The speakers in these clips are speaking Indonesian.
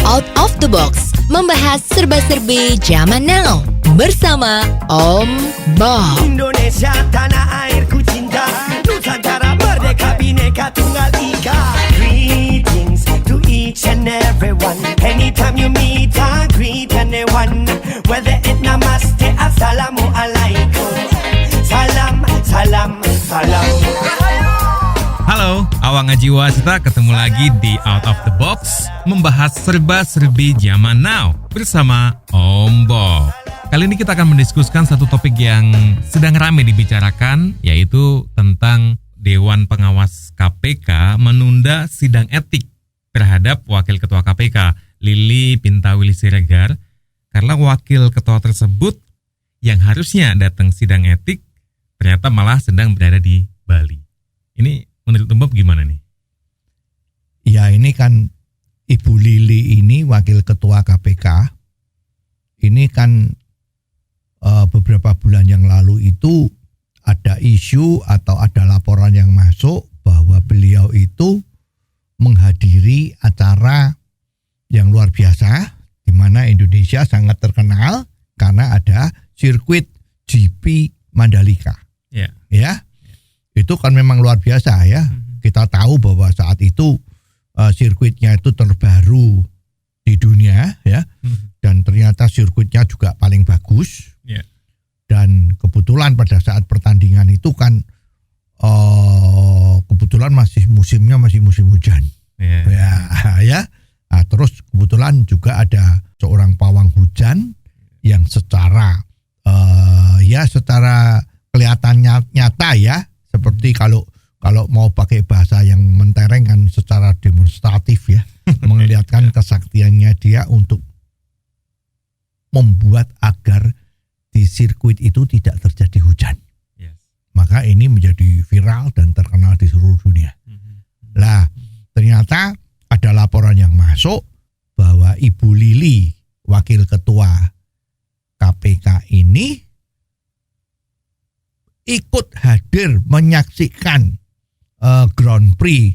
Out of the Box, membahas serba-serbi zaman now bersama Om Bob. Indonesia tanah airku cinta, Nusantara merdeka bineka tunggal ika. Greetings to each and everyone. Anytime you meet, I greet anyone. Whether it namaste, assalamu alaikum. Salam, salam, salam. Halo, Awang Ajiwa, kita ketemu lagi di Out of the Box, membahas serba-serbi zaman now bersama Om Bob. Kali ini kita akan mendiskusikan satu topik yang sedang ramai dibicarakan, yaitu tentang Dewan Pengawas KPK menunda sidang etik terhadap Wakil Ketua KPK, Lili Pintauli Siregar, karena Wakil Ketua tersebut yang harusnya datang sidang etik ternyata malah sedang berada di Bali. Ini menurut Om Bob gimana nih? Ya, ini kan Ibu Lili ini Wakil Ketua KPK. Ini kan beberapa bulan yang lalu itu ada isu atau ada laporan yang masuk bahwa beliau itu menghadiri acara yang luar biasa di mana Indonesia sangat terkenal karena ada sirkuit GP Mandalika. Ya. Itu kan memang luar biasa ya. Kita tahu bahwa saat itu sirkuitnya itu terbaru di dunia ya. Dan ternyata sirkuitnya juga paling bagus. Dan kebetulan pada saat pertandingan itu kan kebetulan musimnya masih musim hujan. Ya. Nah, terus kebetulan juga ada seorang pawang hujan yang secara secara kelihatannya nyata ya, seperti kalau mau pakai bahasa yang mentereng kan secara demonstratif ya, melihatkan kesaktiannya dia untuk membuat agar di sirkuit itu tidak terjadi hujan. Maka ini menjadi viral dan terkenal di seluruh dunia. Lah, ternyata ada laporan yang masuk bahwa Ibu Lili, Wakil Ketua KPK ini ikut hadir menyaksikan Grand Prix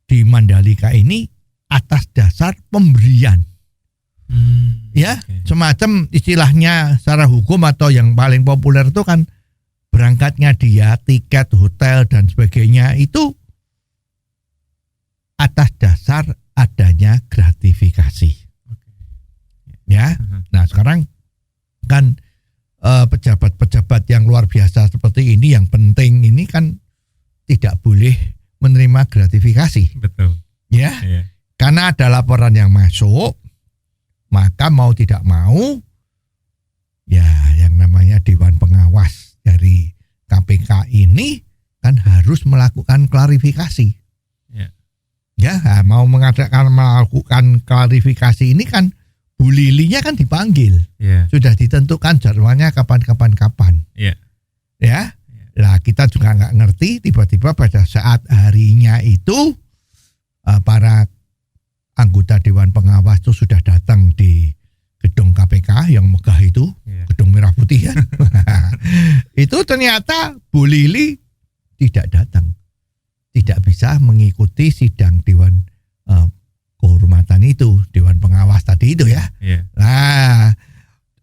di Mandalika ini atas dasar pemberian. Semacam istilahnya secara hukum atau yang paling populer itu kan berangkatnya dia, tiket, hotel dan sebagainya itu atas dasar adanya gratifikasi. Ya. Nah, sekarang kan pejabat-pejabat yang luar biasa seperti ini yang penting ini kan tidak boleh menerima gratifikasi. Betul. Ya. Karena ada laporan yang masuk, maka mau tidak mau ya yang namanya Dewan Pengawas dari KPK ini kan harus melakukan klarifikasi. Mau melakukan klarifikasi ini kan Bu Lilinya kan dipanggil. Sudah ditentukan jadwalnya kapan. Lah kita juga nggak ngerti tiba-tiba pada saat harinya itu para anggota Dewan Pengawas itu sudah datang di gedung KPK yang megah itu, gedung merah putih kan. Itu ternyata Bu Lili tidak datang. Tidak bisa mengikuti sidang Dewan Kehormatan itu, Dewan Pengawas tadi itu ya. Nah,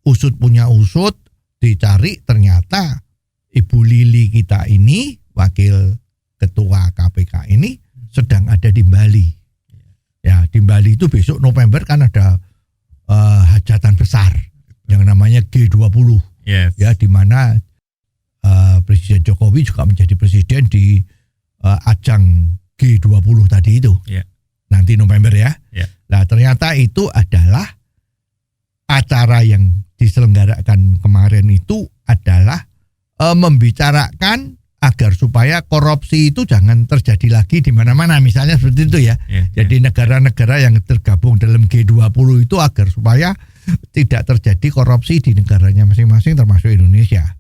usut punya usut, dicari ternyata Ibu Lili kita ini, Wakil Ketua KPK ini sedang ada di Bali. Ya, di Bali itu besok November kan ada hajatan besar yang namanya G20. Ya, di mana Presiden Jokowi juga menjadi presiden di ajang G20 tadi itu. Nanti November ya. Nah, ternyata itu adalah acara yang diselenggarakan kemarin itu adalah membicarakan agar supaya korupsi itu jangan terjadi lagi di mana-mana, misalnya seperti itu ya. Jadi negara-negara yang tergabung dalam G20 itu agar supaya tidak terjadi korupsi di negaranya masing-masing termasuk Indonesia.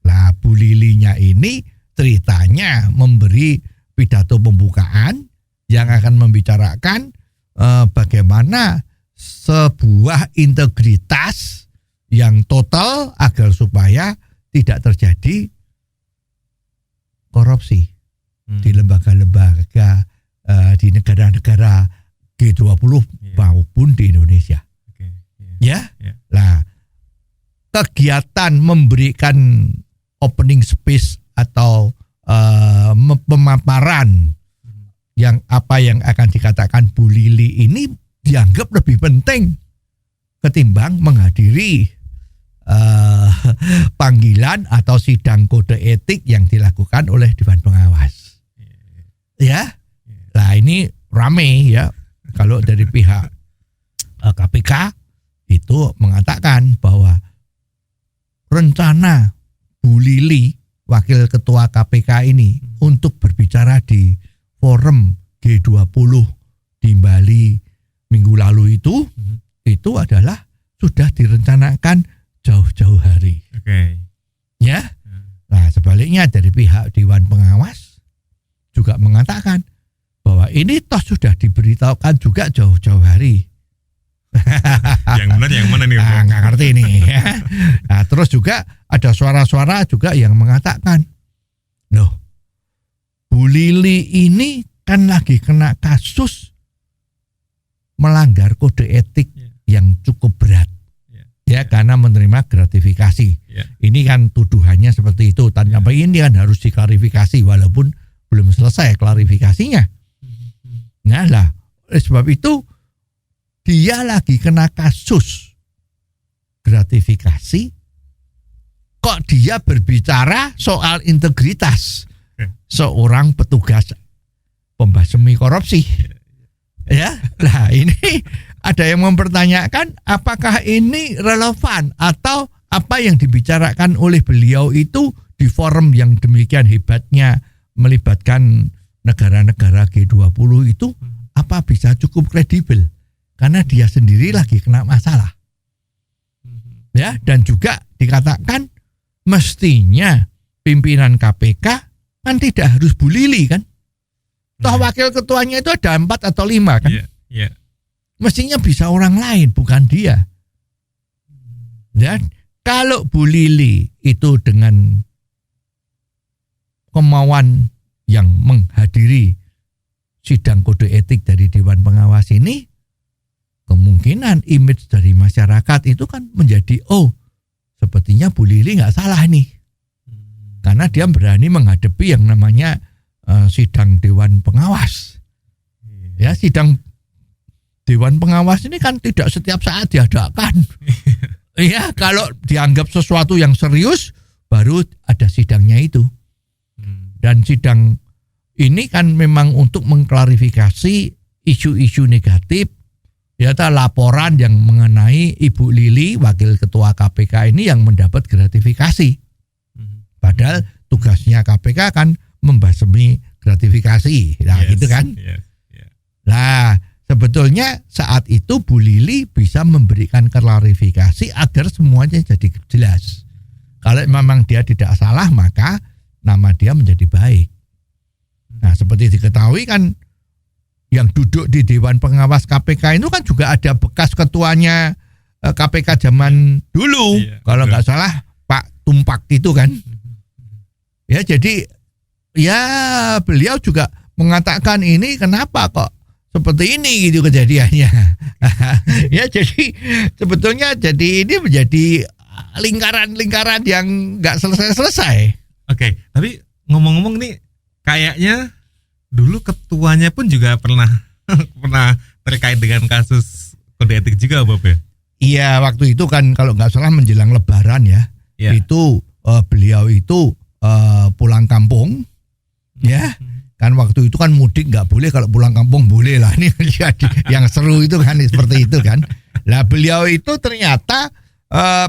Lah, Bu Lilinya ini ceritanya memberi pidato pembukaan yang akan membicarakan bagaimana sebuah integritas yang total agar supaya tidak terjadi korupsi di lembaga-lembaga di negara-negara G20 maupun maupun di Indonesia. Ya, nah kegiatan memberikan opening speech atau pemaparan yang akan dikatakan Bu Lili ini dianggap lebih penting ketimbang menghadiri panggilan atau sidang kode etik yang dilakukan oleh Dewan Pengawas. Ya, nah ini rame ya. Kalau dari pihak KPK itu mengatakan bahwa rencana Bu Lili, Wakil Ketua KPK ini untuk berbicara di forum G20 di Bali minggu lalu itu adalah sudah direncanakan jauh-jauh hari. Ya. Nah, sebaliknya dari pihak Dewan Pengawas juga mengatakan bahwa ini toh sudah diberitahukan juga jauh-jauh hari. Yang benar yang mana nih? Nggak ngerti nih. Ya. Nah, terus juga ada suara-suara juga yang mengatakan, loh, Bu Lili ini kan lagi kena kasus melanggar kode etik yang cukup berat. Ya, karena menerima gratifikasi. Ini kan tuduhannya seperti itu. Tapi ini kan harus diklarifikasi walaupun belum selesai klarifikasinya. Nah lah, sebab itu dia lagi kena kasus gratifikasi. Kok dia berbicara soal integritas seorang petugas pembasmi korupsi? Ya, lah ini ada yang mempertanyakan apakah ini relevan atau apa yang dibicarakan oleh beliau itu di forum yang demikian hebatnya melibatkan negara-negara G20 itu apa bisa cukup kredibel karena dia sendiri lagi kena masalah. Ya, dan juga dikatakan mestinya pimpinan KPK kan tidak harus Bu Lili kan. Toh wakil ketuanya itu ada 4 atau 5 kan. Mestinya bisa orang lain bukan dia. Dan kalau Bu Lili itu dengan kemauan yang menghadiri sidang kode etik dari Dewan Pengawas ini, kemungkinan image dari masyarakat itu kan menjadi sepertinya Bu Lili nggak salah nih, karena dia berani menghadapi yang namanya sidang Dewan Pengawas. Ya, sidang Dewan Pengawas ini kan tidak setiap saat diadakan. Ya, kalau dianggap sesuatu yang serius baru ada sidangnya itu. Dan sidang ini kan memang untuk mengklarifikasi isu-isu negatif, ya, laporan yang mengenai Ibu Lili, Wakil Ketua KPK ini yang mendapat gratifikasi. Padahal tugasnya KPK kan membasmi gratifikasi. Nah, gitu kan. Nah, sebetulnya saat itu Bu Lili bisa memberikan klarifikasi agar semuanya jadi jelas. Kalau memang dia tidak salah, maka nama dia menjadi baik. Nah, seperti diketahui kan yang duduk di Dewan Pengawas KPK itu kan juga ada bekas ketuanya KPK zaman dulu. Kalau nggak salah Pak Tumpak itu kan. Ya, jadi ya beliau juga mengatakan ini kenapa kok seperti ini gitu kejadiannya. Ya, jadi sebetulnya jadi ini menjadi lingkaran-lingkaran yang nggak selesai-selesai. Oke, tapi ngomong-ngomong nih, kayaknya dulu ketuanya pun juga pernah terkait dengan kasus kode etik juga, Bob ya? Iya, waktu itu kan kalau nggak salah menjelang Lebaran ya, itu beliau itu pulang kampung, ya. Kan waktu itu kan mudik nggak boleh, kalau pulang kampung boleh lah. Ini yang seru itu kan seperti itu kan. Nah, beliau itu ternyata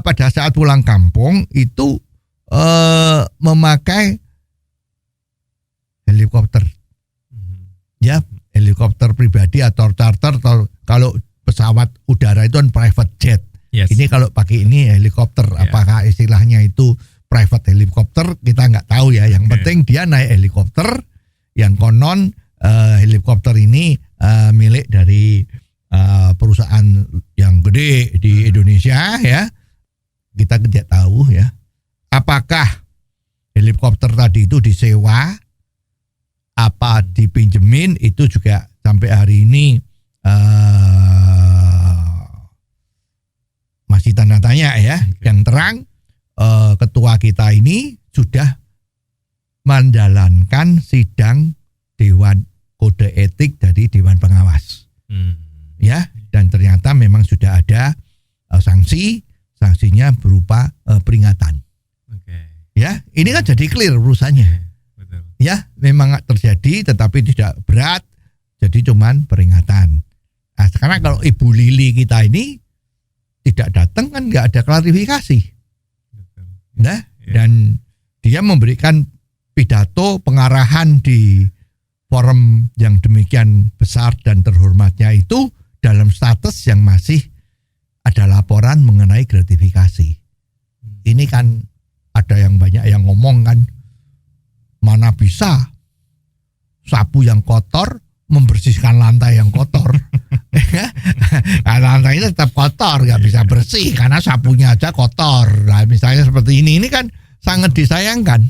pada saat pulang kampung itu memakai helikopter, ya, helikopter pribadi atau charter, atau kalau pesawat udara itu kan private jet. Ini kalau pakai ini helikopter, apakah istilahnya itu private helikopter kita nggak tahu ya. Yang penting dia naik helikopter yang konon helikopter ini milik dari perusahaan yang gede di Indonesia ya. Kita tidak tahu ya. Apakah helikopter tadi itu disewa, apa dipinjemin, itu juga sampai hari ini tanda tanya ya. Yang terang ketua kita ini sudah menjalankan sidang Dewan Kode Etik dari Dewan Pengawas. Ya, dan ternyata memang sudah ada sanksinya berupa peringatan. Ya, ini kan jadi clear urusannya. Ya, memang terjadi tetapi tidak berat, jadi cuman peringatan. Nah, sekarang kalau Ibu Lili kita ini tidak datang kan nggak ada klarifikasi. Nah, dan dia memberikan pidato pengarahan di forum yang demikian besar dan terhormatnya itu dalam status yang masih ada laporan mengenai gratifikasi. Ini kan ada yang banyak yang ngomong kan, mana bisa sapu yang kotor membersihkan lantai yang kotor. Lantainya tetap kotor, nggak bisa bersih karena sapunya aja kotor. Nah, misalnya seperti ini kan sangat disayangkan.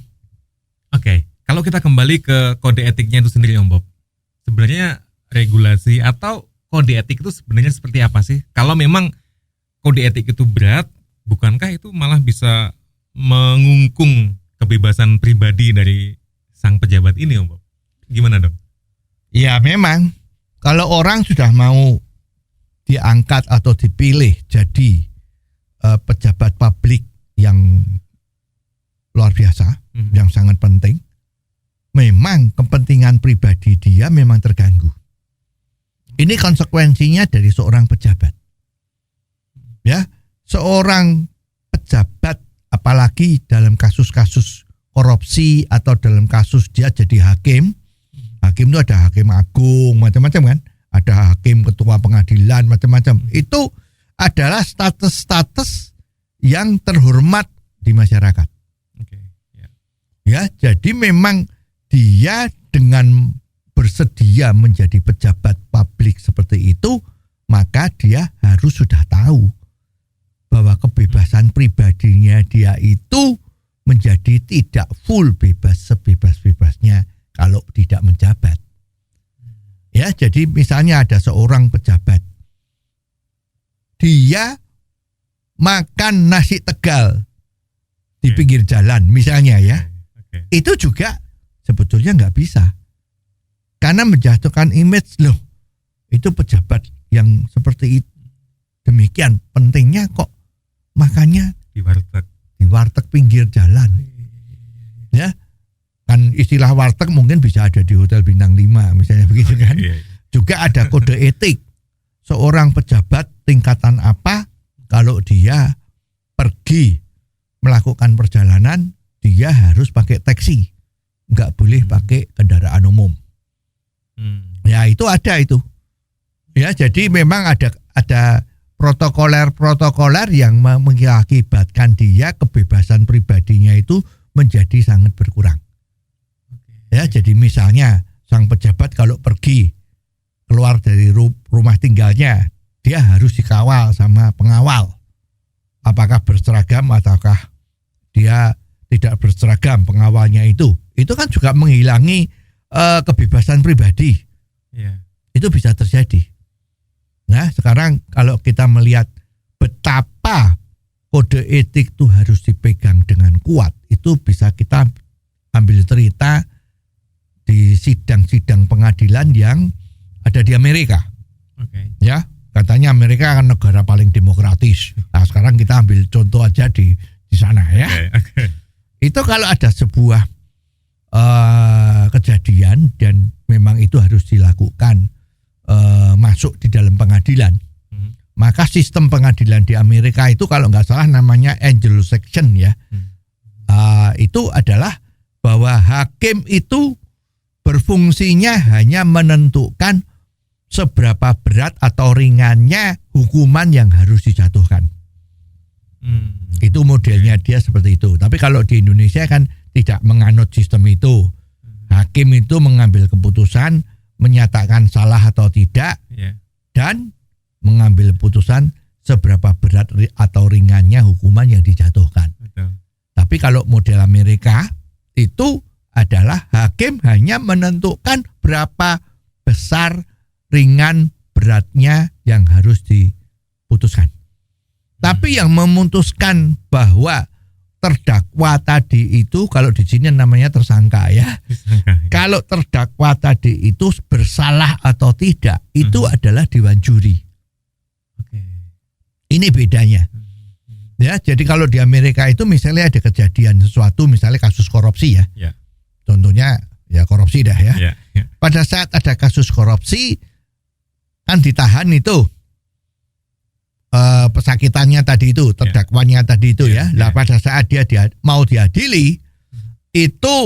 Oke, kalau kita kembali ke kode etiknya itu sendiri, Om Bob, sebenarnya regulasi atau kode etik itu sebenarnya seperti apa sih? Kalau memang kode etik itu berat, bukankah itu malah bisa mengungkung kebebasan pribadi dari sang pejabat ini, Om Bob? Gimana dong? Ya memang, kalau orang sudah mau diangkat atau dipilih jadi pejabat publik yang luar biasa, yang sangat penting, memang kepentingan pribadi dia memang terganggu. Ini konsekuensinya dari seorang pejabat. Ya, seorang pejabat apalagi dalam kasus-kasus korupsi atau dalam kasus dia jadi hakim. Hakim itu ada hakim agung, macam-macam kan. Ada hakim ketua pengadilan, macam-macam. Itu adalah status-status yang terhormat di masyarakat. Ya, jadi memang dia dengan bersedia menjadi pejabat publik seperti itu, maka dia harus sudah tahu bahwa kebebasan pribadinya dia itu menjadi tidak full bebas sebebas-bebasnya kalau tidak menjabat. Ya, jadi misalnya ada seorang pejabat, dia makan nasi Tegal di pinggir jalan misalnya ya, itu juga sebetulnya nggak bisa, karena menjatuhkan image loh, itu pejabat yang seperti itu, demikian pentingnya kok makannya di warteg pinggir jalan. Ya, kan istilah warteg mungkin bisa ada di Hotel Bintang 5 misalnya begitu kan. Juga ada kode etik. Seorang pejabat tingkatan apa kalau dia pergi melakukan perjalanan, dia harus pakai taksi. Enggak boleh pakai kendaraan umum. Ya, itu ada itu. Ya, jadi memang ada protokoler yang mengakibatkan dia kebebasan pribadinya itu menjadi sangat berkurang. Ya, jadi misalnya sang pejabat kalau pergi keluar dari rumah tinggalnya, dia harus dikawal sama pengawal. Apakah berseragam ataukah dia tidak berseragam pengawalnya itu kan juga menghilangi kebebasan pribadi. Itu bisa terjadi. Nah, sekarang kalau kita melihat betapa kode etik itu harus dipegang dengan kuat, itu bisa kita ambil cerita di sidang-sidang pengadilan yang ada di Amerika. Ya, katanya Amerika kan negara paling demokratis. Nah, sekarang kita ambil contoh aja di sana ya. Itu kalau ada sebuah kejadian dan memang itu harus dilakukan masuk di dalam pengadilan, maka sistem pengadilan di Amerika itu kalau nggak salah namanya Anglo-Saxon ya. Itu adalah bahwa hakim itu berfungsinya hanya menentukan seberapa berat atau ringannya hukuman yang harus dijatuhkan. Itu modelnya dia seperti itu. Tapi kalau di Indonesia kan tidak menganut sistem itu. Hakim itu mengambil keputusan, menyatakan salah atau tidak, dan mengambil putusan seberapa berat atau ringannya hukuman yang dijatuhkan. Tapi kalau model Amerika itu adalah hakim hanya menentukan berapa besar, ringan, beratnya yang harus diputuskan. Tapi Tapi yang memutuskan bahwa terdakwa tadi itu, kalau di sini namanya tersangka ya. Kalau terdakwa tadi itu bersalah atau tidak, itu adalah dewan juri. Ini bedanya. Ya, jadi kalau di Amerika itu misalnya ada kejadian sesuatu, misalnya kasus korupsi ya. Contohnya ya korupsi dah ya. Pada saat ada kasus korupsi kan ditahan itu pesakitannya tadi itu, terdakwanya tadi itu ya. Lah pada saat dia mau diadili itu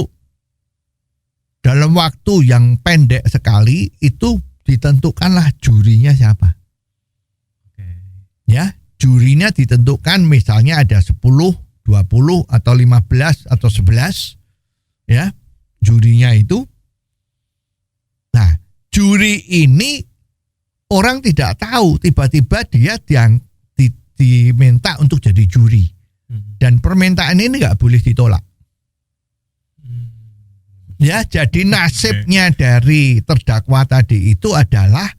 dalam waktu yang pendek sekali itu ditentukanlah jurinya siapa. Ya, jurinya ditentukan misalnya ada 10, 20 atau 15 atau 11 ya, jurinya itu. Nah, juri ini orang tidak tahu, tiba-tiba dia diminta untuk jadi juri. Dan permintaan ini nggak boleh ditolak. Ya, jadi nasibnya dari terdakwa tadi itu adalah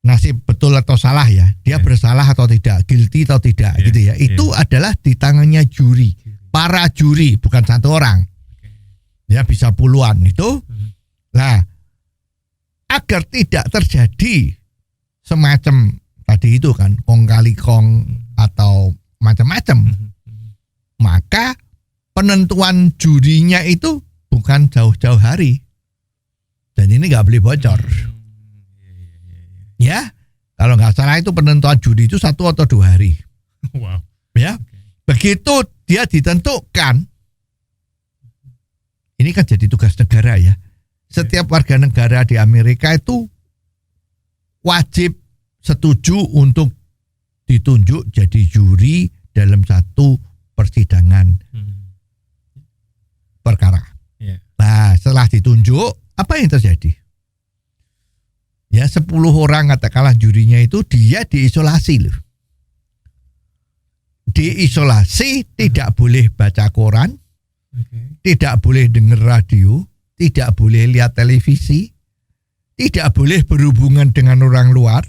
nasib betul atau salah ya. Dia bersalah atau tidak, guilty atau tidak gitu ya. Itu adalah di tangannya juri. Para juri, bukan satu orang. Ya, bisa puluhan itu. Nah, agar tidak terjadi semacam tadi itu kan kong kali kong atau macam-macam, maka penentuan jurinya itu bukan jauh-jauh hari, dan ini nggak boleh bocor. Ya, kalau nggak salah itu penentuan juri itu 1 atau 2 hari. Wow. Ya, begitu dia ditentukan, ini kan jadi tugas negara ya. Setiap warga negara di Amerika itu wajib setuju untuk ditunjuk jadi juri dalam satu persidangan perkara. Nah, setelah ditunjuk, apa yang terjadi? Ya, 10 orang katakanlah jurinya itu dia diisolasi loh. Diisolasi, tidak boleh baca koran, tidak boleh dengar radio, tidak boleh lihat televisi, tidak boleh berhubungan dengan orang luar,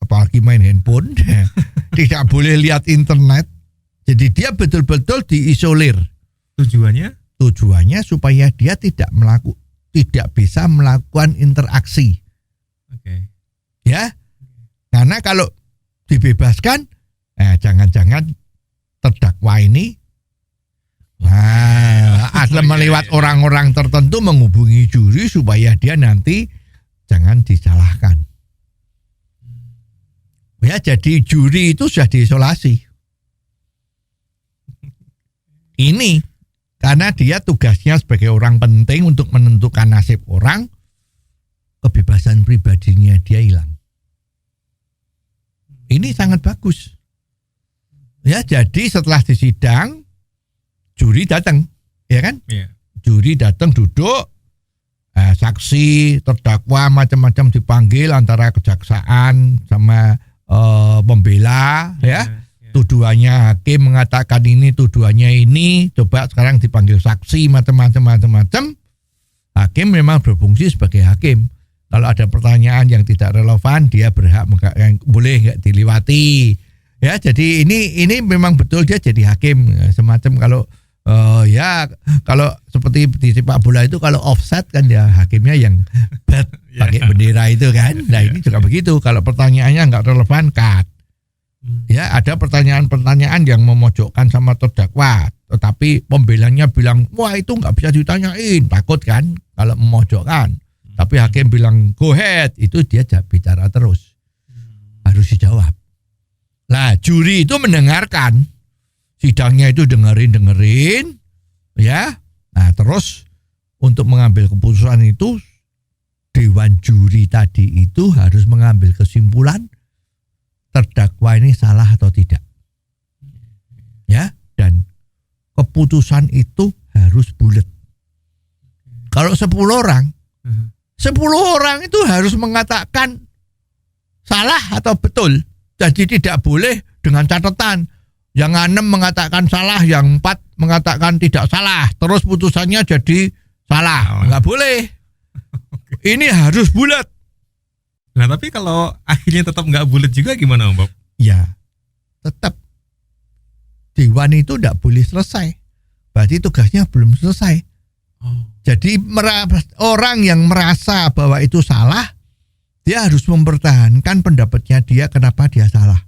apalagi main handphone, tidak boleh lihat internet. Jadi dia betul-betul diisolir. Tujuannya supaya dia tidak bisa melakukan interaksi. Ya, karena kalau dibebaskan, jangan-jangan terdakwa ini melewat orang-orang tertentu menghubungi juri supaya dia nanti jangan disalahkan. Ya, jadi juri itu sudah diisolasi. Ini karena dia tugasnya sebagai orang penting untuk menentukan nasib orang, kebebasan pribadinya dia hilang. Ini sangat bagus. Ya, jadi setelah disidang, juri datang, ya kan? Juri datang duduk, saksi, terdakwa macam-macam dipanggil antara kejaksaan sama pembela, ya. Tuduhannya hakim mengatakan ini, tuduhannya ini, coba sekarang dipanggil saksi macam-macam. Hakim memang berfungsi sebagai hakim. Kalau ada pertanyaan yang tidak relevan, dia berhak boleh nggak dilewati. Ya, jadi ini memang betul dia jadi hakim. Semacam kalau seperti di sepak bola itu kalau offside kan ya hakimnya yang pakai bendera itu kan. Nah, ini juga begitu. Kalau pertanyaannya nggak relevan, cut. Ya, ada pertanyaan-pertanyaan yang memojokkan sama terdakwa, tetapi pembelanya bilang, wah itu nggak bisa ditanyain, takut kan kalau memojokkan. Tapi hakim bilang go ahead, itu dia bicara terus, harus dijawab. Nah, juri itu mendengarkan, sidangnya itu dengerin, ya. Nah, terus untuk mengambil keputusan itu, dewan juri tadi itu harus mengambil kesimpulan terdakwa ini salah atau tidak, ya. Dan keputusan itu harus bulat. Kalau 10 orang, 10 orang itu harus mengatakan salah atau betul. Jadi tidak boleh dengan catatan yang 6 mengatakan salah, yang 4 mengatakan tidak salah, terus putusannya jadi salah. Nggak boleh. Ini harus bulat. Nah, tapi kalau akhirnya tetap nggak bulat juga gimana, Om Bob? Ya, tetap Dewan itu tidak boleh selesai. Berarti tugasnya belum selesai. Jadi orang yang merasa bahwa itu salah, dia harus mempertahankan pendapatnya dia kenapa dia salah.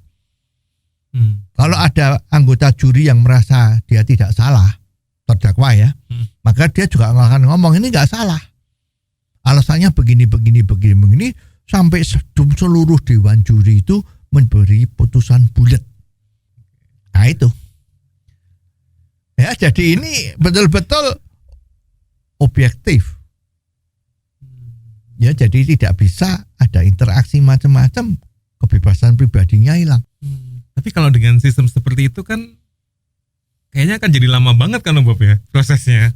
Kalau ada anggota juri yang merasa dia tidak salah, terdakwa ya, maka dia juga akan ngomong ini nggak salah. Alasannya begini, sampai seluruh dewan juri itu memberi putusan bulat. Nah itu. Ya, jadi ini betul-betul objektif. Ya, jadi tidak bisa ada interaksi macam-macam, kebebasan pribadinya hilang. Tapi kalau dengan sistem seperti itu kan kayaknya akan jadi lama banget kan Bob ya prosesnya.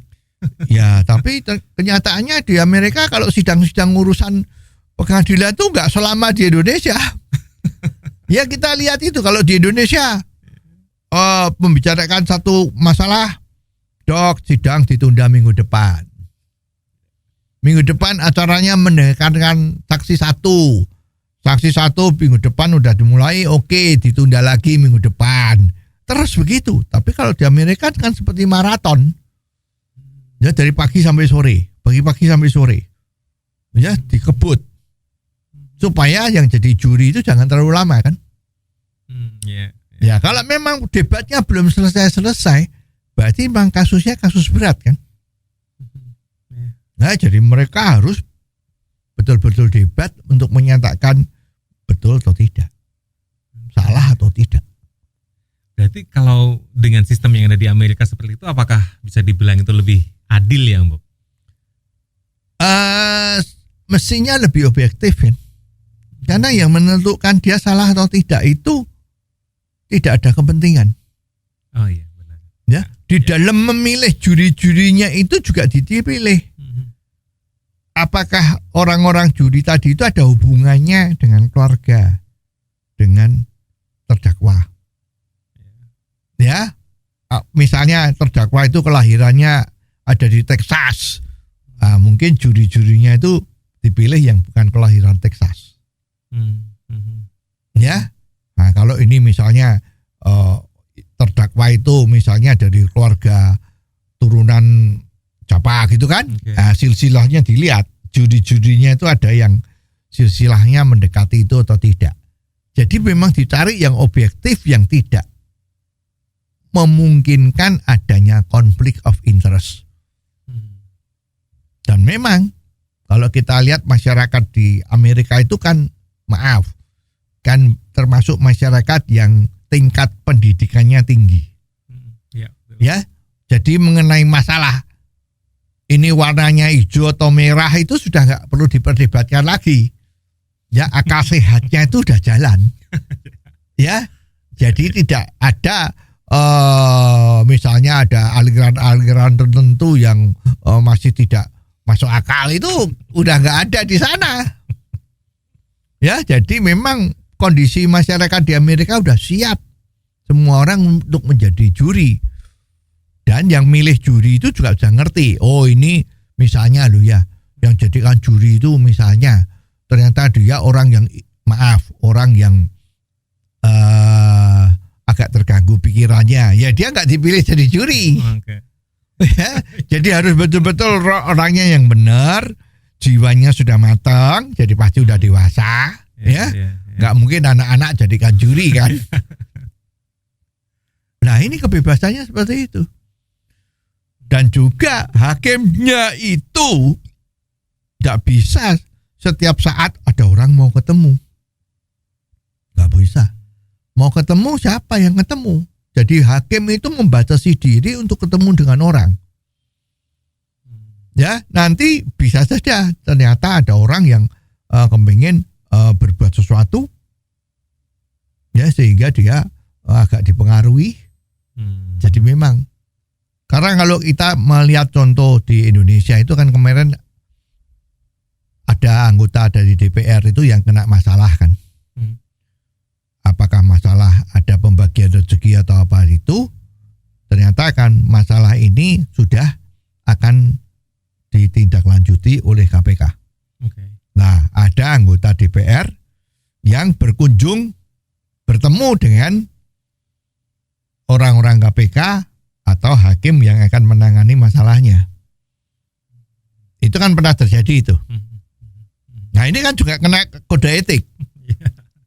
Ya, tapi kenyataannya di Amerika kalau sidang-sidang urusan pengadilan itu nggak selama di Indonesia. Ya kita lihat itu kalau di Indonesia membicarakan satu masalah, sidang ditunda minggu depan. Minggu depan acaranya mendengarkan saksi satu minggu depan udah dimulai, oke, ditunda lagi minggu depan. Terus begitu. Tapi kalau di Amerika kan seperti maraton. Ya dari pagi sampai sore, pagi sampai sore. Ya dikebut. Supaya yang jadi juri itu jangan terlalu lama kan. Ya kalau memang debatnya belum selesai, berarti memang kasusnya kasus berat kan. Nah jadi mereka harus betul-betul debat untuk menyatakan betul atau tidak, salah atau tidak. Berarti kalau dengan sistem yang ada di Amerika seperti itu, apakah bisa dibilang itu lebih adil ya Bob? Mestinya lebih objektif kan. Karena yang menentukan dia salah atau tidak itu tidak ada kepentingan. Oh iya benar. Ya, di dalam memilih juri-jurinya itu juga dipilih. Apakah orang-orang juri tadi itu ada hubungannya dengan keluarga, dengan terdakwa? Ya, misalnya terdakwa itu kelahirannya ada di Texas, mungkin juri-jurinya itu dipilih yang bukan kelahiran Texas. Ya, nah kalau ini misalnya terdakwa itu misalnya dari keluarga turunan Japa gitu kan, silsilahnya dilihat, juri-jurinya itu ada yang silsilahnya mendekati itu atau tidak. Jadi memang dicari yang objektif, yang tidak memungkinkan adanya konflik of interest. Dan memang kalau kita lihat masyarakat di Amerika itu kan kan termasuk masyarakat yang tingkat pendidikannya tinggi. Ya, jadi mengenai masalah ini warnanya hijau atau merah itu sudah nggak perlu diperdebatkan lagi. Ya, akal sehatnya itu udah jalan. Ya, jadi tidak ada misalnya ada aliran-aliran tertentu yang masih tidak masuk akal, itu udah nggak ada di sana. Ya, jadi memang kondisi masyarakat di Amerika udah siap semua orang untuk menjadi juri. Dan yang milih juri itu juga sudah ngerti. Oh ini misalnya loh ya, yang jadikan juri itu misalnya ternyata dia orang yang orang yang agak terganggu pikirannya. Ya dia nggak dipilih jadi juri. Ya, jadi harus betul-betul orangnya yang benar, jiwanya sudah matang, jadi pasti udah dewasa. Nggak mungkin anak-anak jadikan juri kan. Nah ini kebebasannya seperti itu. Dan juga hakimnya itu nggak bisa setiap saat ada orang mau ketemu. Nggak bisa. Mau ketemu siapa yang ketemu? Jadi hakim itu membatasi diri untuk ketemu dengan orang. Ya, nanti bisa saja ternyata ada orang yang kepingin berbuat sesuatu, ya sehingga dia agak dipengaruhi. Jadi memang, karena kalau kita melihat contoh di Indonesia itu kan kemarin ada anggota dari DPR itu yang kena masalah kan. Apakah masalah ada pembagian rezeki atau apa itu, ternyata kan masalah ini sudah akan ditindaklanjuti oleh KPK. Nah, ada anggota DPR yang bertemu dengan orang-orang KPK atau hakim yang akan menangani masalahnya. Itu kan pernah terjadi itu. Nah ini kan juga kena kode etik.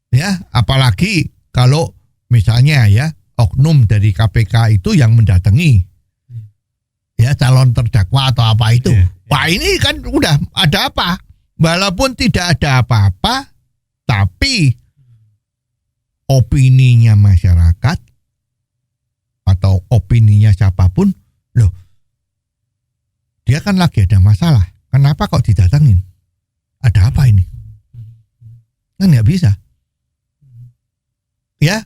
Ya, apalagi kalau misalnya ya oknum dari KPK itu yang mendatangi ya calon terdakwa atau apa itu. Wah ini kan udah ada apa? Walaupun tidak ada apa-apa, tapi opininya masyarakat atau opininya siapapun, loh dia kan lagi ada masalah. Kenapa kok didatengin? Ada apa ini? Kan nggak bisa. Ya,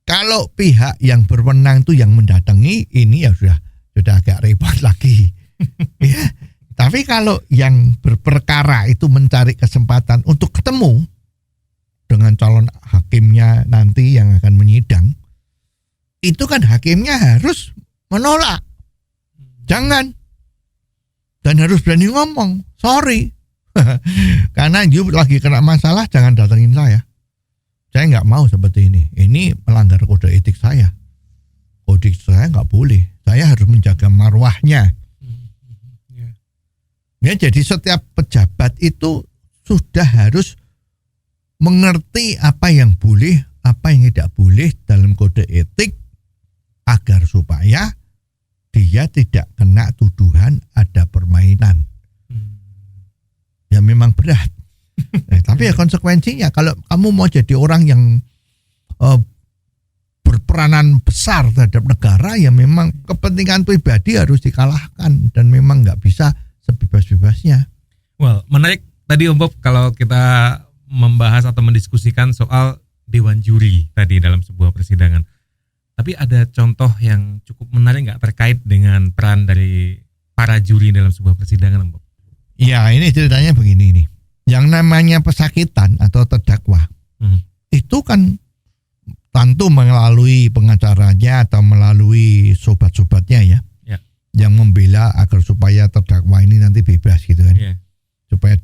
kalau pihak yang berwenang itu yang mendatangi, ini ya sudah agak repot lagi. Ya, tapi kalau yang berperkara itu mencari kesempatan untuk ketemu dengan calon hakimnya nanti yang akan menyidang, itu kan hakimnya harus menolak. Jangan. Dan harus berani ngomong, sorry. Karena you lagi kena masalah, jangan datengin saya. Saya nggak mau seperti ini. Ini melanggar kode etik saya. Kode etik saya nggak boleh. Saya harus menjaga marwahnya. Ya, jadi setiap pejabat itu sudah harus mengerti apa yang boleh, apa yang tidak boleh dalam kode etik agar supaya dia tidak kena tuduhan ada permainan. Ya memang berat. Tapi ya konsekuensinya kalau kamu mau jadi orang yang berperanan besar terhadap negara, ya memang kepentingan pribadi harus dikalahkan dan memang nggak bisa sebebas-bebasnya. Well, menarik tadi Om Bob kalau kita membahas atau mendiskusikan soal dewan juri tadi dalam sebuah persidangan. Tapi ada contoh yang cukup menarik nggak terkait dengan peran dari para juri dalam sebuah persidangan, Om Bob? Ya, ini ceritanya begini nih. Yang namanya pesakitan atau terdakwa, itu kan tentu melalui pengacaranya atau melalui sobat-sobatnya ya, yang membela agar supaya terdakwa ini nanti bebas gitu kan. Supaya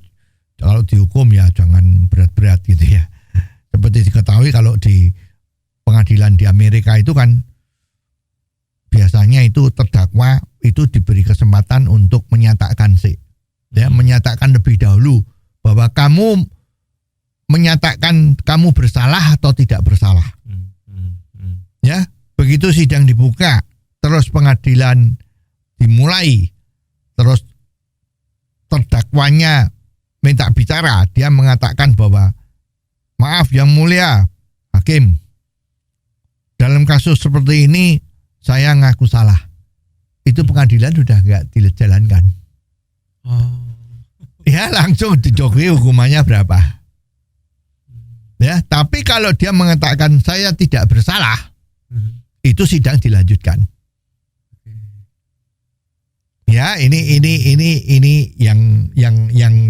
kalau dihukum ya jangan berat-berat gitu ya. Seperti diketahui kalau di pengadilan di Amerika itu kan biasanya itu terdakwa itu diberi kesempatan untuk menyatakan menyatakan lebih dahulu bahwa kamu menyatakan kamu bersalah atau tidak bersalah. Ya, begitu sidang dibuka, terus pengadilan dimulai, terus terdakwanya minta bicara, dia mengatakan bahwa maaf yang mulia hakim, dalam kasus seperti ini saya ngaku salah. Itu pengadilan sudah nggak dijalankan. Ya langsung dijoki hukumannya berapa. Ya, tapi kalau dia mengatakan saya tidak bersalah, itu sidang dilanjutkan. Ya, ini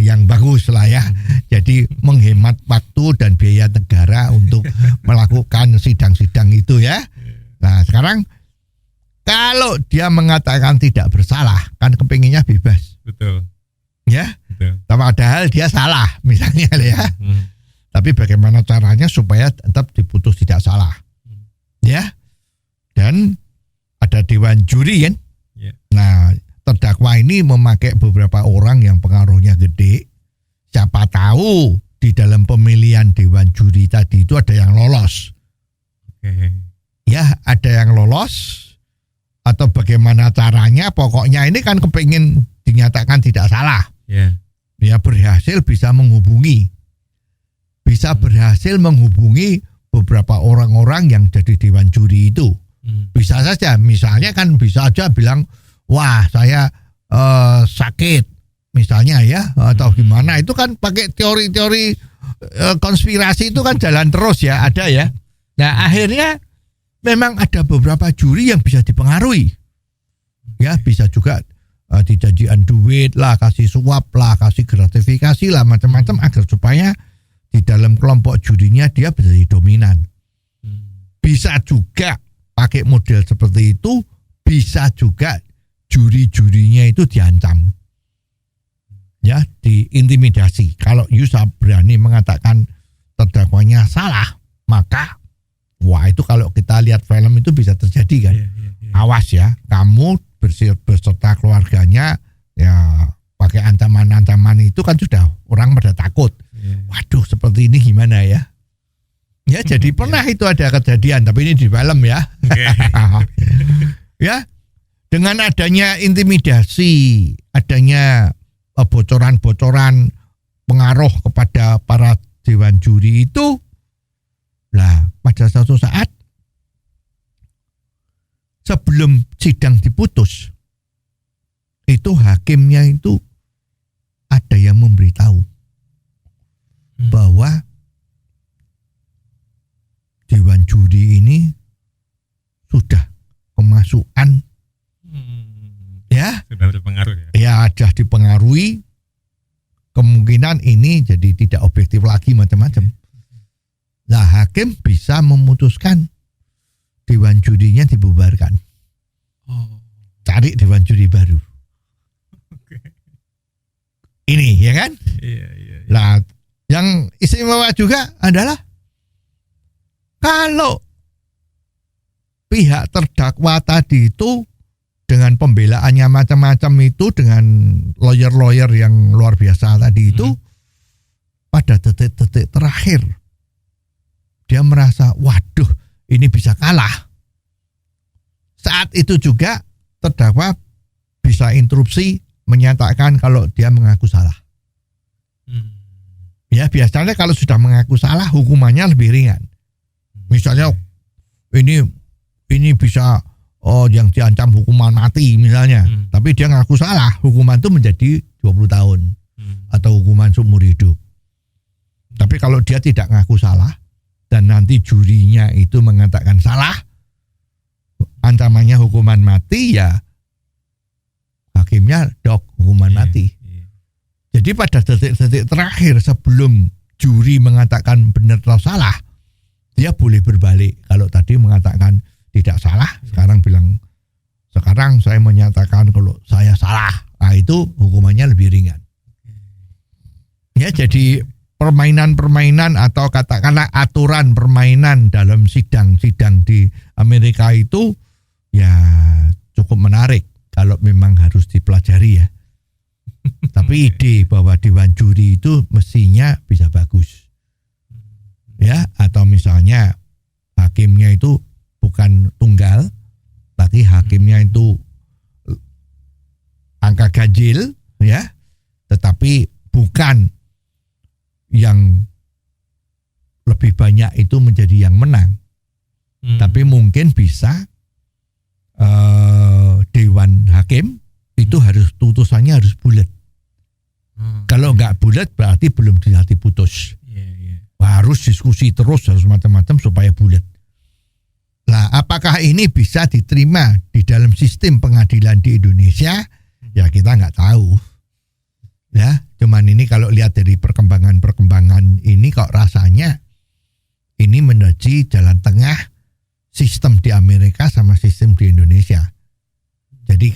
yang bagus lah ya. Jadi menghemat waktu dan biaya negara untuk melakukan sidang-sidang itu ya. Nah, sekarang kalau dia mengatakan tidak bersalah, kan kepinginnya bebas. Betul. Ya. Betul. Padahal dia salah misalnya ya. Tapi bagaimana caranya supaya tetap diputus tidak salah. Ya. Dan ada dewan juri kan. Nah, terdakwa ini memakai beberapa orang yang pengaruhnya gede. Siapa tahu di dalam pemilihan dewan juri tadi itu ada yang lolos. Ya, ada yang lolos atau bagaimana caranya, pokoknya ini kan kepingin dinyatakan tidak salah. Ya berhasil bisa menghubungi. Bisa berhasil menghubungi beberapa orang-orang yang jadi dewan juri itu. Bisa saja, misalnya kan bisa aja bilang, wah saya sakit misalnya ya, atau gimana, itu kan pakai teori-teori konspirasi itu kan jalan terus ya, ada ya. Nah akhirnya memang ada beberapa juri yang bisa dipengaruhi. Ya bisa juga dijanjikan duit lah, kasih suap lah, kasih gratifikasi lah, macam-macam agar supaya di dalam kelompok jurinya dia menjadi dominan. Bisa juga pakai model seperti itu, bisa juga juri-jurinya itu diancam. Ya, diintimidasi. Kalau Yusuf berani mengatakan terdakwanya salah, maka wah itu kalau kita lihat lihat film itu bisa terjadi kan. Awas ya, kamu beserta keluarganya ya pakai ancaman-ancaman itu kan sudah orang pada takut. Waduh, seperti ini gimana ya? Ya jadi pernah itu ada kejadian, tapi ini di film ya. Ya, dengan adanya intimidasi, adanya bocoran-bocoran pengaruh kepada para dewan juri itu, lah pada suatu saat sebelum sidang diputus, itu hakimnya itu ada yang memberitahu bahwa dewan juri ini sudah kemasukan, ya, sudah terpengaruh ya. Ya, sudah dipengaruhi, kemungkinan ini jadi tidak objektif lagi macam-macam. Nah, hakim bisa memutuskan dewan jurinya dibubarkan. Cari dewan juri baru. Ini ya kan? Iya. Nah, yang istimewa juga adalah kalau pihak terdakwa tadi itu dengan pembelaannya macam-macam itu, dengan lawyer-lawyer yang luar biasa tadi itu, pada detik-detik terakhir dia merasa, waduh, ini bisa kalah. Saat itu juga terdakwa bisa interupsi menyatakan kalau dia mengaku salah. Ya, biasanya kalau sudah mengaku salah hukumannya lebih ringan. Misalnya ini bisa yang diancam hukuman mati misalnya, tapi dia ngaku salah, hukuman itu menjadi 20 tahun atau hukuman seumur hidup. Tapi kalau dia tidak ngaku salah dan nanti jurinya itu mengatakan salah, ancamannya hukuman mati, ya hakimnya hukuman mati. Jadi pada detik-detik terakhir sebelum juri mengatakan benar atau salah, dia boleh berbalik. Kalau tadi mengatakan tidak salah, sekarang bilang, sekarang saya menyatakan kalau saya salah. Nah, itu hukumannya lebih ringan. Ya, jadi permainan-permainan atau katakanlah aturan permainan dalam sidang-sidang di Amerika itu ya cukup menarik kalau memang harus dipelajari ya. Tapi ide bahwa dewan juri itu mestinya bisa bagus. Ya, atau misalnya hakimnya itu bukan tunggal, tapi hakimnya itu angka ganjil, ya, tetapi bukan yang lebih banyak itu menjadi yang menang, tapi mungkin bisa dewan hakim itu harus putusannya harus bulat. Kalau nggak bulat berarti belum diputus. Harus diskusi terus, harus macam-macam supaya bulat. Nah, apakah ini bisa diterima di dalam sistem pengadilan di Indonesia? Ya, kita nggak tahu. Ya, cuman ini kalau lihat dari perkembangan ini kok rasanya ini menjadi jalan tengah sistem di Amerika sama sistem di Indonesia. Jadi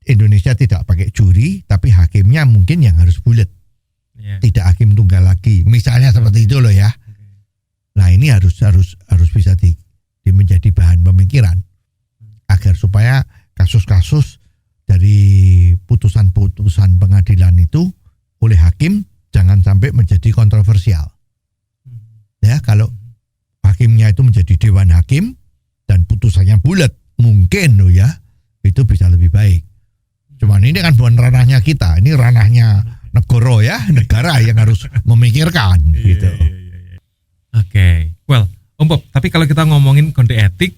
Indonesia tidak pakai juri, tapi hakimnya mungkin yang harus bulat. Tidak hakim tunggal lagi. Misalnya seperti itu loh ya. Nah, ini harus bisa menjadi bahan pemikiran agar supaya kasus-kasus dari putusan-putusan pengadilan itu oleh hakim jangan sampai menjadi kontroversial. Ya, kalau hakimnya itu menjadi dewan hakim dan putusannya bulat, mungkin loh ya, itu bisa lebih baik. Cuman ini kan bukan ranahnya kita, ini ranahnya negara ya, negara yang harus memikirkan gitu. Oke. Well, Om Bob, tapi kalau kita ngomongin kode etik,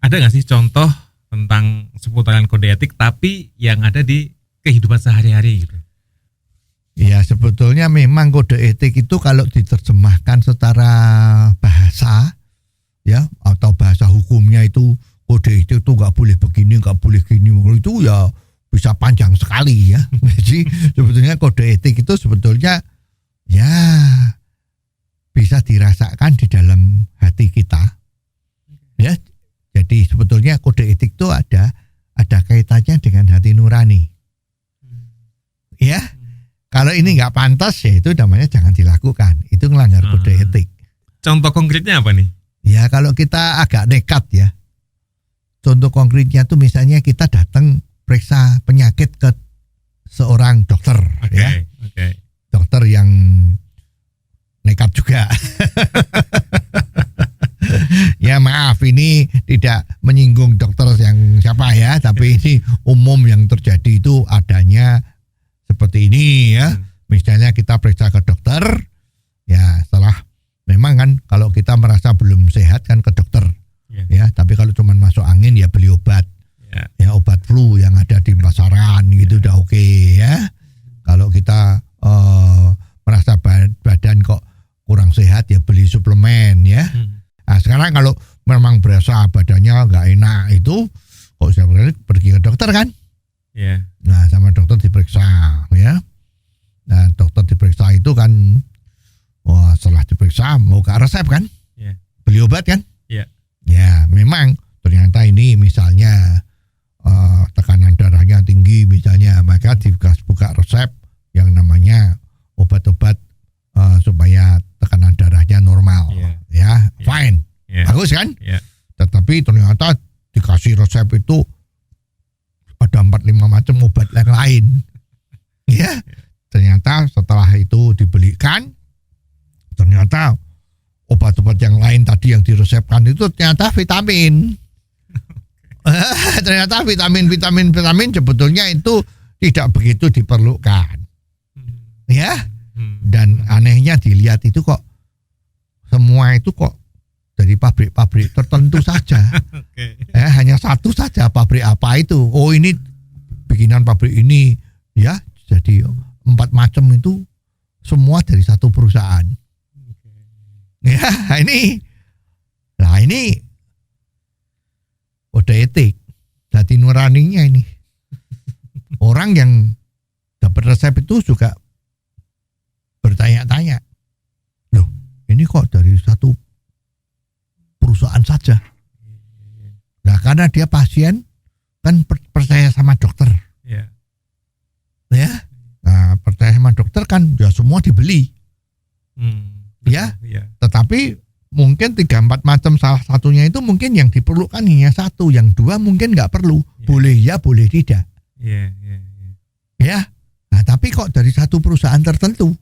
ada nggak sih contoh tentang seputaran kode etik tapi yang ada di kehidupan sehari-hari gitu? Ya, sebetulnya memang kode etik itu kalau diterjemahkan secara bahasa ya atau bahasa hukumnya itu kode etik itu nggak boleh begini, nggak boleh gini, itu ya bisa panjang sekali ya. Jadi sebetulnya kode etik itu sebetulnya ya bisa dirasakan di dalam hati kita. Ya, jadi sebetulnya kode etik itu ada kaitannya dengan hati nurani. Ya, kalau ini nggak pantas ya itu namanya jangan dilakukan. Itu melanggar kode etik. Contoh konkretnya apa nih? Ya kalau kita agak nekat ya. Contoh konkretnya tuh misalnya kita datang periksa penyakit ke seorang dokter ya. Dokter yang nekat juga. Ya maaf, ini tidak menyinggung dokter yang siapa ya, tapi ini umum yang terjadi itu adanya seperti ini ya. Misalnya kita periksa ke dokter, ya setelah memang kan kalau kita merasa belum sehat kan ke dokter. Ya, tapi kalau cuma masuk angin ya beli obat. Ya obat flu yang ada di pasaran gitu udah oke ya. Kalau kita merasa badan kok kurang sehat ya beli suplemen ya. Nah sekarang kalau memang berasa badannya nggak enak itu kok saya pergi ke dokter kan. Nah sama dokter diperiksa ya. Nah dokter diperiksa itu kan, setelah diperiksa mau ke resep kan, beli obat kan. Ya memang ternyata ini misalnya tekanan darahnya tinggi misalnya, maka buka resep yang namanya obat-obat supaya tekanan darahnya normal, fine, bagus kan? Tetapi ternyata dikasih resep itu ada 4-5 macam obat yang lain, ya. Ternyata setelah itu dibelikan, ternyata obat-obat yang lain tadi yang diresepkan itu ternyata vitamin. Ternyata vitamin sebetulnya itu tidak begitu diperlukan. Ya. Dan anehnya dilihat itu kok semua itu kok dari pabrik-pabrik tertentu saja. Hanya satu saja pabrik apa itu. Oh ini bikinan pabrik ini ya. Jadi 4 macam itu semua dari satu perusahaan. Ya, ini kode etik. Jadi nuraninya ini. Orang yang dapat resep itu juga bertanya-tanya. Loh, ini kok dari satu perusahaan saja? Nah, karena dia pasien kan percaya sama dokter. Ya. Nah, percaya sama dokter kan ya semua dibeli. Ya, tetapi mungkin 3-4 macam salah satunya itu mungkin yang diperlukan hanya satu, yang 2 mungkin nggak perlu, boleh ya, boleh tidak. Ya, nah tapi kok dari satu perusahaan tertentu,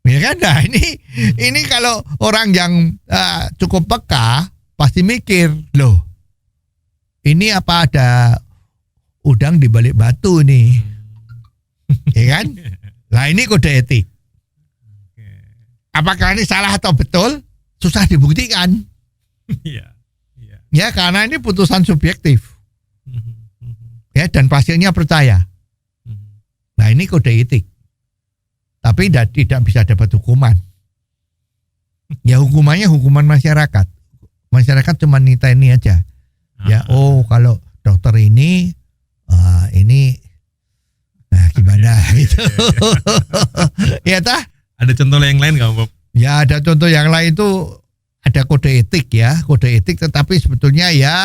ya kan? Nah ini kalau orang yang cukup peka pasti mikir, loh, ini apa ada udang di balik batu nih, ya kan? Nah ini kode etik. Apakah ini salah atau betul? Susah dibuktikan. Ya, karena ini putusan subjektif. Ya, dan pasiennya percaya. Nah, ini kode etik. Tapi tidak bisa dapat hukuman. Ya, hukumannya hukuman masyarakat. Masyarakat cuma nita ini aja. Ya, kalau dokter ini gimana gitu. Ya tah? Ada contoh yang lain nggak, Bob? Ya ada contoh yang lain itu ada kode etik ya, kode etik, tetapi sebetulnya ya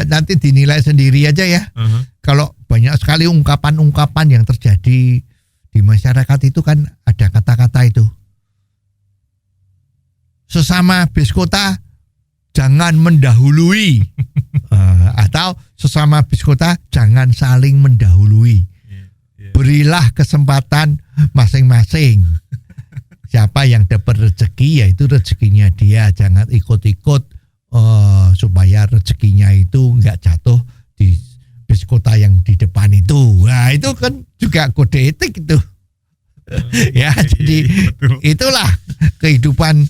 nanti dinilai sendiri aja ya. Kalau banyak sekali ungkapan-ungkapan yang terjadi di masyarakat itu kan ada kata-kata itu. Sesama bis kota jangan mendahului, atau sesama bis kota jangan saling mendahului. Berilah kesempatan masing-masing. Siapa yang dapat rezeki ya itu rezekinya dia, jangan ikut-ikut supaya rezekinya itu nggak jatuh di bis kota yang di depan itu. Nah itu kan juga kode etik itu. Ya jadi itulah kehidupan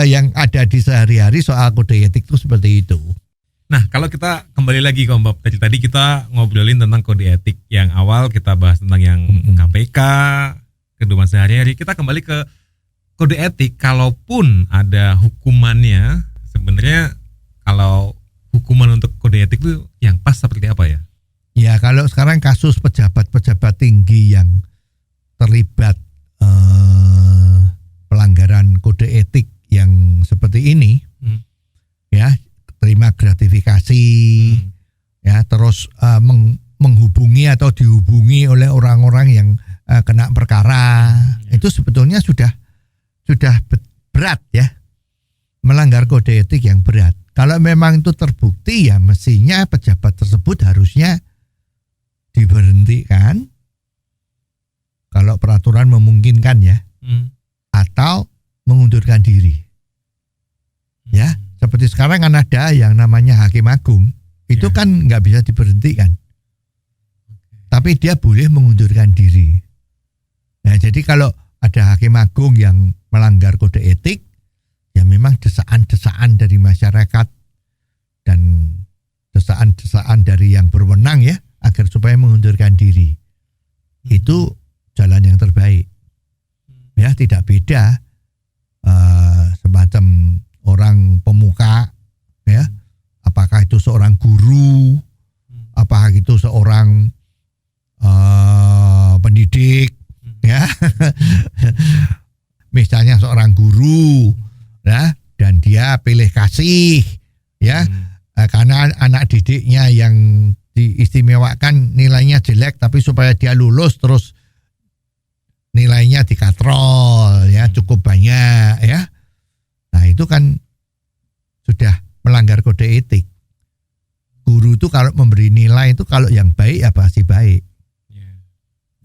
yang ada di sehari-hari soal kode etik itu seperti itu. Nah kalau kita kembali lagi ke Bob, tadi kita ngobrolin tentang kode etik. Yang awal kita bahas tentang yang KPK, kehidupan sehari-hari. Kita kembali ke kode etik. Kalaupun ada hukumannya, sebenarnya kalau hukuman untuk kode etik itu yang pas seperti apa ya? Ya kalau sekarang kasus pejabat-pejabat tinggi yang terlibat pelanggaran kode etik yang seperti ini, ya terima gratifikasi, ya terus menghubungi atau dihubungi oleh orang-orang yang kena perkara, itu sebetulnya sudah berat ya. Melanggar melanggar kode etik yang berat. Kalau memang itu terbukti, ya mestinya pejabat tersebut harusnya diberhentikan kalau peraturan memungkinkan ya, atau mengundurkan diri. Ya, seperti sekarang kan ada yang namanya hakim agung, itu kan nggak bisa diberhentikan, tapi dia boleh mengundurkan diri. Nah, jadi kalau ada hakim agung yang melanggar kode etik, ya memang desaan-desaan dari masyarakat dan desaan-desaan dari yang berwenang ya, agar supaya mengundurkan diri. Itu jalan yang terbaik. Ya, tidak beda semacam orang pemuka, ya, apakah itu seorang guru, apakah itu seorang pendidik, ya, misalnya seorang guru, ya, dan dia pilih kasih, ya, karena anak didiknya yang diistimewakan nilainya jelek, tapi supaya dia lulus terus nilainya dikatrol, ya, cukup banyak, ya. Nah, itu kan sudah melanggar kode etik. Guru itu kalau memberi nilai itu kalau yang baik ya pasti baik.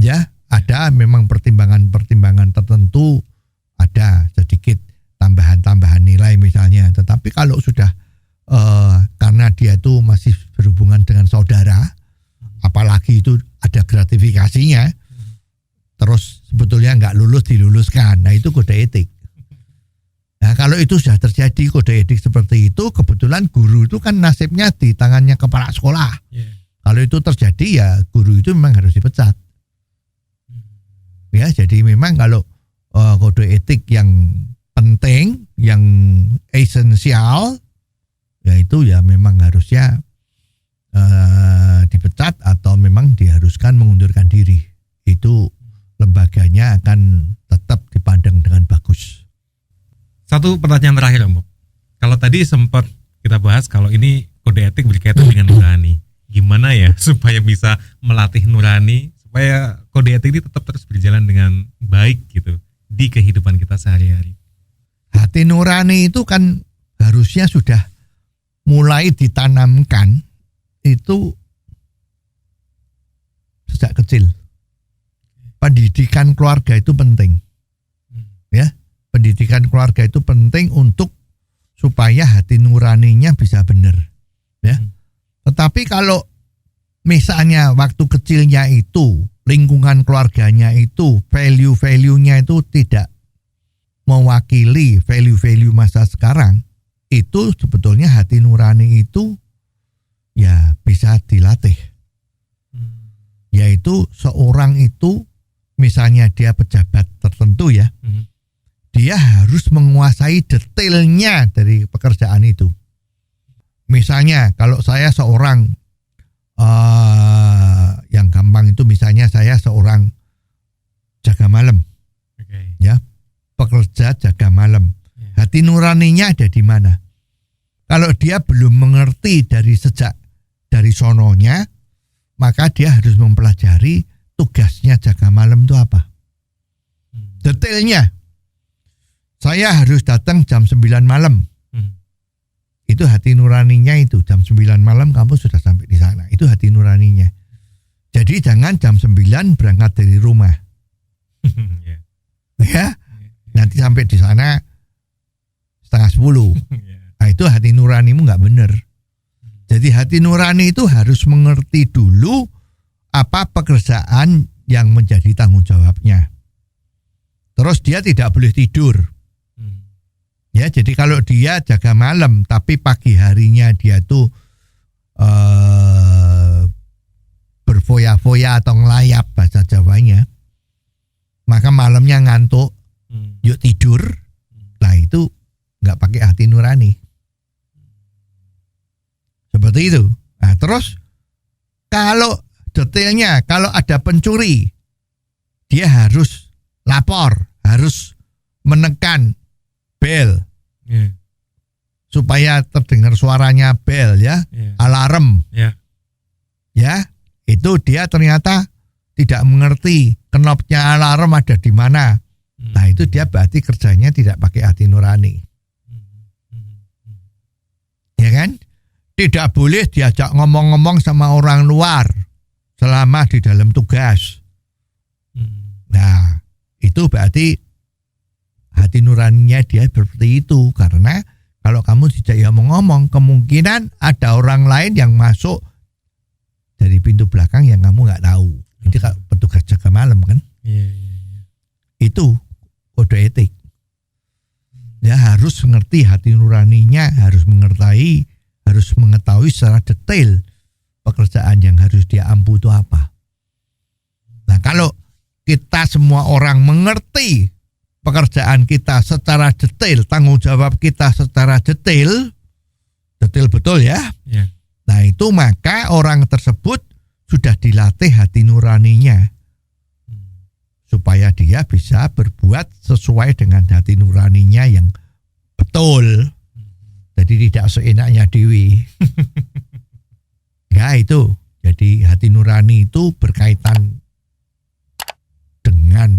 Ya, ada memang pertimbangan-pertimbangan tertentu, ada sedikit tambahan-tambahan nilai misalnya. Tetapi kalau sudah karena dia itu masih berhubungan dengan saudara, apalagi itu ada gratifikasinya, terus sebetulnya nggak lulus diluluskan. Nah, itu kode etik. Nah, kalau itu sudah terjadi kode etik seperti itu, kebetulan guru itu kan nasibnya di tangannya kepala sekolah. Kalau itu terjadi, ya guru itu memang harus dipecat. Ya, jadi memang kalau kode etik yang penting, yang esensial, ya itu ya memang harusnya dipecat atau memang diharuskan mengundurkan diri. Itu lembaganya akan tetap dipandang dengan bagus. Satu pertanyaan terakhir, Om Bob. Kalau tadi sempat kita bahas kalau ini kode etik berkaitan dengan nurani. Gimana ya supaya bisa melatih nurani, supaya kode etik ini tetap terus berjalan dengan baik gitu di kehidupan kita sehari-hari? Hati nurani itu kan harusnya sudah mulai ditanamkan itu sejak kecil. Pendidikan keluarga itu penting. Ya, pendidikan keluarga itu penting untuk supaya hati nuraninya bisa benar. Ya. Tetapi kalau misalnya waktu kecilnya itu lingkungan keluarganya itu value-value-nya itu tidak mewakili value-value masa sekarang, itu sebetulnya hati nurani itu ya bisa dilatih. Yaitu seorang itu misalnya dia pejabat tertentu ya, dia harus menguasai detailnya dari pekerjaan itu. Misalnya kalau saya seorang yang gampang itu misalnya saya seorang jaga malam, ya, pekerja jaga malam. Hati nuraninya ada di mana? Kalau dia belum mengerti dari sononya, maka dia harus mempelajari tugasnya jaga malam itu apa. Detailnya. Saya harus datang jam 9 malam. Itu hati nuraninya itu. Jam 9 malam kamu sudah sampai di sana. Itu hati nuraninya. Jadi jangan jam 9 berangkat dari rumah. Ya. Nanti sampai di sana setengah 10. Nah, itu hati nuranimu nggak benar. Jadi hati nurani itu harus mengerti dulu apa pekerjaan yang menjadi tanggung jawabnya. Terus dia tidak boleh tidur. Ya, jadi kalau dia jaga malam tapi pagi harinya dia tuh berfoya-foya atau ngelayap bahasa Jawanya, maka malamnya ngantuk, yuk tidur. Nah, itu nggak pakai hati nurani. Seperti itu. Nah, terus kalau detailnya, kalau ada pencuri, dia harus lapor, harus menekan bel, supaya terdengar suaranya bel, ya, alarm, ya, itu dia ternyata tidak mengerti knopnya alarm ada di mana. Nah, itu dia berarti kerjanya tidak pakai hati nurani. tidak boleh diajak ngomong-ngomong sama orang luar selama di dalam tugas. Nah, itu berarti hati nuraninya dia seperti itu. Karena kalau kamu tidak ngomong, kemungkinan ada orang lain yang masuk dari pintu belakang yang kamu nggak tahu. Itu kalau petugas jaga malam kan. Itu kode etik. Ya harus mengerti hati nuraninya, harus mengetahui secara detail pekerjaan yang harus dia ampu itu apa. Nah, kalau kita semua orang mengerti pekerjaan kita secara detail, tanggung jawab kita secara detail betul ya. Nah, itu maka orang tersebut sudah dilatih hati nuraninya supaya dia bisa berbuat sesuai dengan hati nuraninya yang betul. Jadi tidak seenaknya dewi. Ya itu. Jadi hati nurani itu berkaitan dengan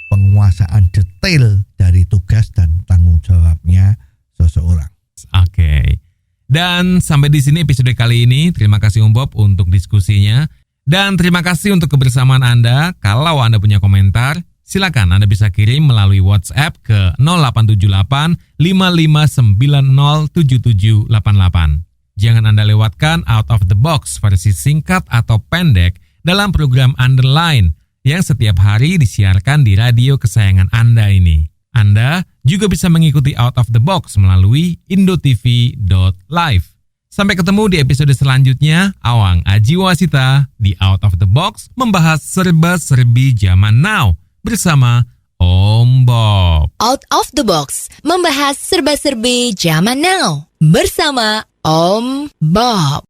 penguasaan detail dari tugas dan tanggung jawabnya seseorang. Oke. Dan sampai di sini episode kali ini. Terima kasih Om Bob untuk diskusinya. Dan terima kasih untuk kebersamaan Anda. Kalau Anda punya komentar, silakan Anda bisa kirim melalui WhatsApp ke 0878 5590 7788. Jangan Anda lewatkan Out of the Box versi singkat atau pendek dalam program Underline yang setiap hari disiarkan di radio kesayangan Anda ini. Anda juga bisa mengikuti Out of the Box melalui indotv.live. Sampai ketemu di episode selanjutnya. Awang Ajiwasita di Out of the Box membahas serba-serbi zaman now bersama Om Bob. Out of the Box membahas serba-serbi zaman now bersama Om Bob.